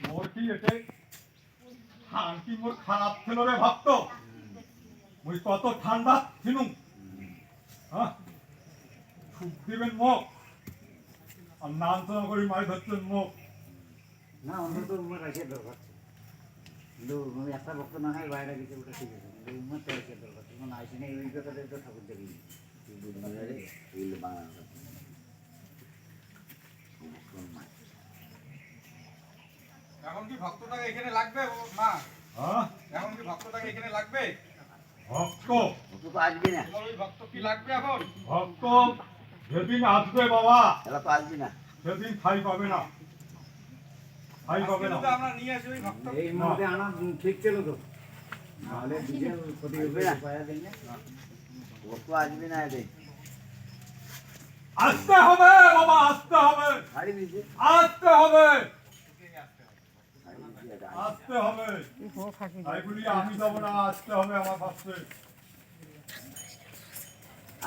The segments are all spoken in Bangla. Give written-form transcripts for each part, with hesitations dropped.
মোর কি এতে শান্তি মোর খারাপ ছিল রে ভক্ত। মুই কত ঠান্ডা ছিলুম, হ্যাঁ সুখ দিবেন মুখ আর নাঞ্চনা করি মাছ ধরছেন মুখ। না অন্তত উম্মত রাখিয়ে দরকার ছিল। কিন্তু আমি একটা ভক্ত না হয় বাইরে গেছে ওটা ঠিক আছে, কিন্তু উম্মত তো রাখিয়ে দরকার ছিল না। আসি না এই কথাটা তো ঠাকুর দেখি এখন কি ভক্তটাকে এখানে লাগবে মা? হ্যাঁ এখন কি ভক্তটাকে এখানে লাগবে? ভক্ত তো আসবি না, তোমার ওই ভক্ত কি লাগবে এখন? ভক্ত যেদিন আসবে বাবা এলা তো আসবি না। সেদিন ঠাই পাবে না, ঠাই পাবে না। আজকে তো আমরা নিয়ে আসি ওই ভক্ত। এই মুহূর্তে আনা ঠিক ছিল তো, নাহলে দুজন ক্ষতি হবে না। পায়া দেন না ও তো আসবি না। এদের আসতে হবে বাবা, আসতে হবে, ছাড়ি দিছে, আসতে হবে, ছাড়ি দিছে এটা। আসতে হবে। তাই বলি আমি যাবো না, আসতে হবে আমার পাশে।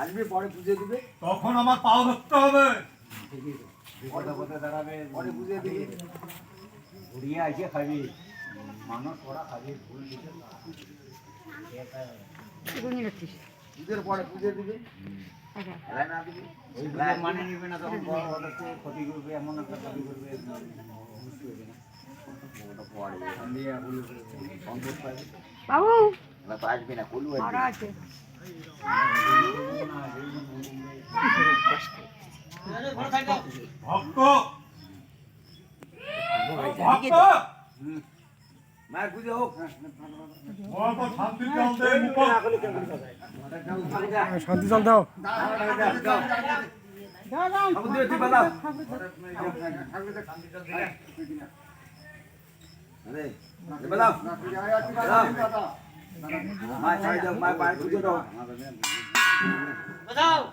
আসবি পরে পুজো দিবে, তখন আমার পাও ধরতে হবে। পরে পথে দাঁড়াবে, পরে পুজো দিবে, ঘুরিয়ে আসে খাবি, মানুষ পড়া খাবি, ভুল দিতে পুজোর পরে পুজো দিবে। এলাই না দিবি, ওই মানে নিবে না, তখন বড় হচ্ছে ক্ষতি করবে, এমন একটা ক্ষতি করবে বুঝতে হবে না। ওটা পরে দিয়ে সন্তোষ পাবে বাবু এবার তো আসবি না, কলু মারা আসবি আছে। ভক্ত ভক্ত মায়ের পুজো হোক। বল তো শান্তি জল দে মুখ। শান্তি জল দাও। মায়ের ছাড়ি দাও, মায়ের পায়ের পুজো দাও। বাবু